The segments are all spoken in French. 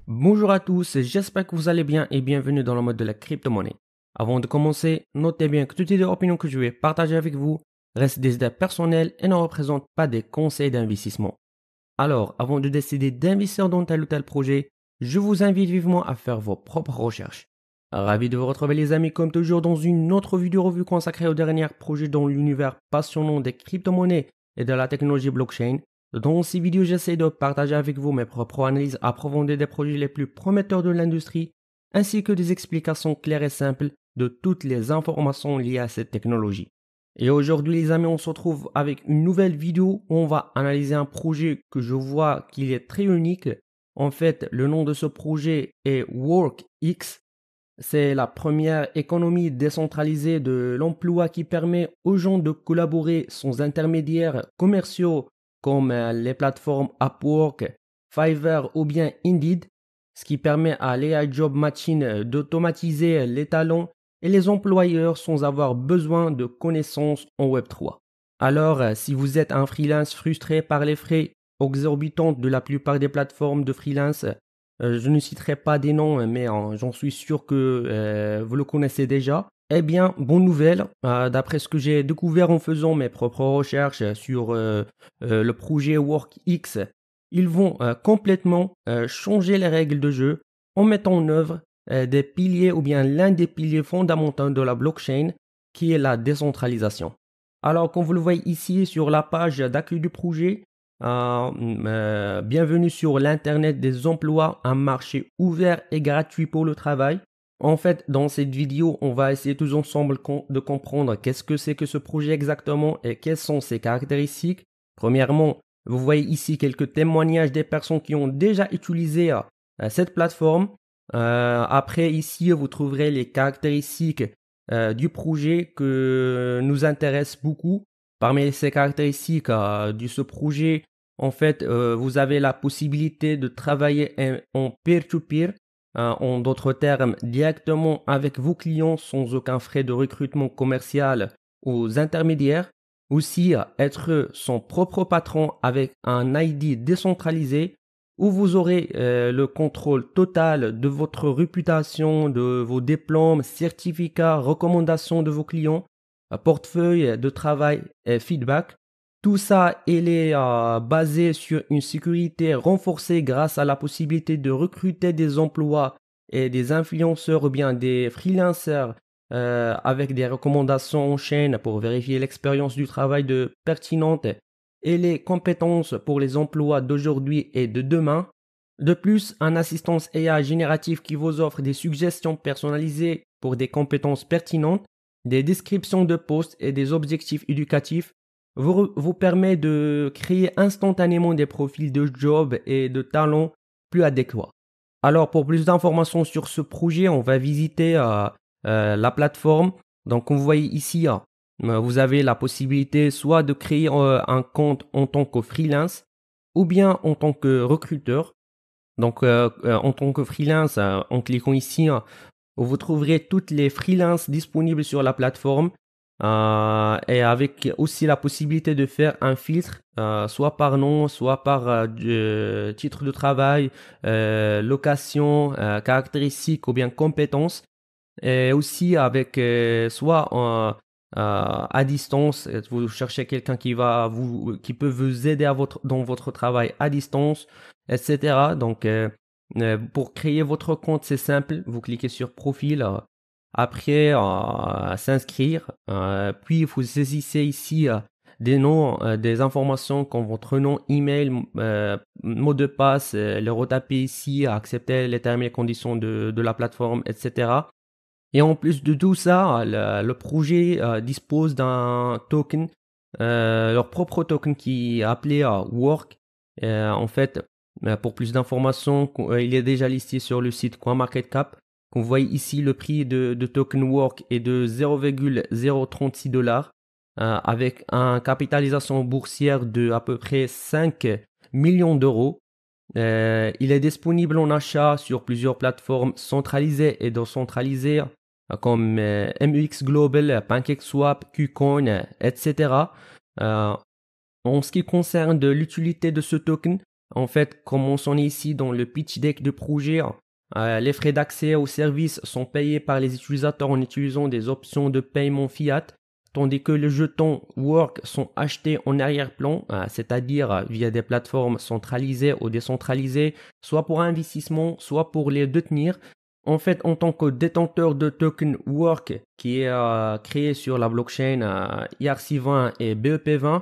Bonjour à tous, j'espère que vous allez bien et bienvenue dans le mode de la crypto-monnaie. Avant de commencer, notez bien que toutes les opinions que je vais partager avec vous restent des idées personnelles et ne représentent pas des conseils d'investissement. Alors, avant de décider d'investir dans tel ou tel projet, je vous invite vivement à faire vos propres recherches. Ravi de vous retrouver les amis comme toujours dans une autre vidéo revue consacrée aux derniers projets dans l'univers passionnant des crypto-monnaies et de la technologie blockchain. Dans ces vidéos, j'essaie de partager avec vous mes propres analyses approfondies des projets les plus prometteurs de l'industrie, ainsi que des explications claires et simples de toutes les informations liées à cette technologie. Et aujourd'hui les amis, on se retrouve avec une nouvelle vidéo où on va analyser un projet que je vois qu'il est très unique. En fait, le nom de ce projet est WorkX. C'est la première économie décentralisée de l'emploi qui permet aux gens de collaborer sans intermédiaires commerciaux comme les plateformes Upwork, Fiverr ou bien Indeed, ce qui permet à l'AI Job Machine d'automatiser les talents et les employeurs sans avoir besoin de connaissances en Web3. Alors, si vous êtes un freelance frustré par les frais exorbitants de la plupart des plateformes de freelance, je ne citerai pas des noms, mais j'en suis sûr que vous le connaissez déjà. Eh bien, bonne nouvelle, d'après ce que j'ai découvert en faisant mes propres recherches sur le projet WorkX, ils vont complètement changer les règles de jeu en mettant en œuvre des piliers ou bien l'un des piliers fondamentaux de la blockchain qui est la décentralisation. Alors, comme vous le voyez ici sur la page d'accueil du projet, bienvenue sur l'Internet des emplois, un marché ouvert et gratuit pour le travail. En fait, dans cette vidéo, on va essayer tous ensemble de comprendre qu'est-ce que c'est que ce projet exactement et quelles sont ses caractéristiques. Premièrement, vous voyez ici quelques témoignages des personnes qui ont déjà utilisé cette plateforme. Après, ici, vous trouverez les caractéristiques du projet que nous intéressent beaucoup. Parmi ces caractéristiques de ce projet, en fait, vous avez la possibilité de travailler en peer-to-peer, en d'autres termes, directement avec vos clients sans aucun frais de recrutement commercial aux intermédiaires. Aussi, être son propre patron avec un ID décentralisé où vous aurez le contrôle total de votre réputation, de vos diplômes, certificats, recommandations de vos clients, portefeuille de travail et feedback. Tout ça, il est basé sur une sécurité renforcée grâce à la possibilité de recruter des emplois et des influenceurs ou bien des freelancers avec des recommandations en chaîne pour vérifier l'expérience du travail pertinente et les compétences pour les emplois d'aujourd'hui et de demain. De plus, un assistance AI générative qui vous offre des suggestions personnalisées pour des compétences pertinentes, des descriptions de postes et des objectifs éducatifs vous permet de créer instantanément des profils de job et de talents plus adéquats. Alors, pour plus d'informations sur ce projet, on va visiter la plateforme. Donc, comme vous voyez ici, vous avez la possibilité soit de créer un compte en tant que freelance ou bien en tant que recruteur. Donc, en tant que freelance, en cliquant ici, vous trouverez toutes les freelances disponibles sur la plateforme et avec aussi la possibilité de faire un filtre, soit par nom, soit par titre de travail, location, caractéristiques ou bien compétences. Et aussi avec soit à distance, vous cherchez quelqu'un qui peut vous aider dans votre travail à distance, etc. Donc, pour créer votre compte, c'est simple. Vous cliquez sur profil, après s'inscrire, puis vous saisissez ici des noms, des informations comme votre nom, email, mot de passe, le retaper ici, accepter les termes et conditions de la plateforme, etc. Et en plus de tout ça, le projet dispose d'un token, leur propre token qui est appelé Work. En fait, pour plus d'informations, il est déjà listé sur le site CoinMarketCap. Comme vous voyez ici, le prix de token Work est de 0,036 $, avec une capitalisation boursière de à peu près 5 millions d'euros. Il est disponible en achat sur plusieurs plateformes centralisées et décentralisées. comme MUX Global, PancakeSwap, KuCoin, etc. En ce qui concerne de l'utilité de ce token, en fait, comme mentionné ici dans le pitch deck de projet, les frais d'accès au service sont payés par les utilisateurs en utilisant des options de paiement fiat, tandis que les jetons Work sont achetés en arrière-plan, c'est-à-dire via des plateformes centralisées ou décentralisées, soit pour investissement, soit pour les détenir. En fait, en tant que détenteur de token Work qui est créé sur la blockchain ERC20 et BEP20,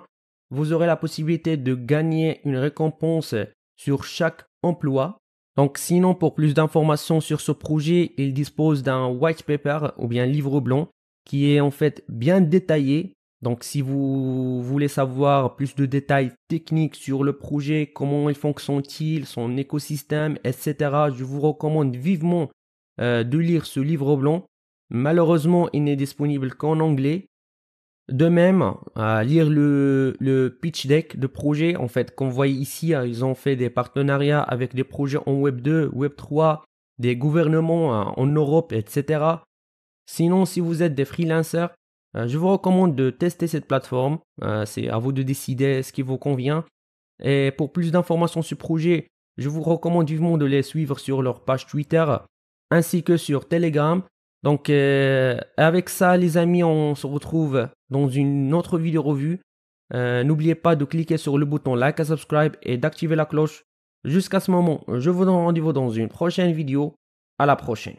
vous aurez la possibilité de gagner une récompense sur chaque emploi. Donc sinon, pour plus d'informations sur ce projet, il dispose d'un white paper ou bien livre blanc qui est en fait bien détaillé. Donc si vous voulez savoir plus de détails techniques sur le projet, comment il fonctionne-t-il, son écosystème, etc., je vous recommande vivement de lire ce livre blanc. Malheureusement, il n'est disponible qu'en anglais. De même, à lire le pitch deck de projet, en fait, comme vous voyez ici, ils ont fait des partenariats avec des projets en Web 2, Web 3, des gouvernements en Europe, etc. Sinon, si vous êtes des freelancers, je vous recommande de tester cette plateforme. C'est à vous de décider ce qui vous convient. Et pour plus d'informations sur le projet, je vous recommande vivement de les suivre sur leur page Twitter ainsi que sur Telegram. Donc avec ça les amis, on se retrouve dans une autre vidéo revue. N'oubliez pas de cliquer sur le bouton like et subscribe et d'activer la cloche. Jusqu'à ce moment, je vous donne rendez-vous dans une prochaine vidéo. À la prochaine.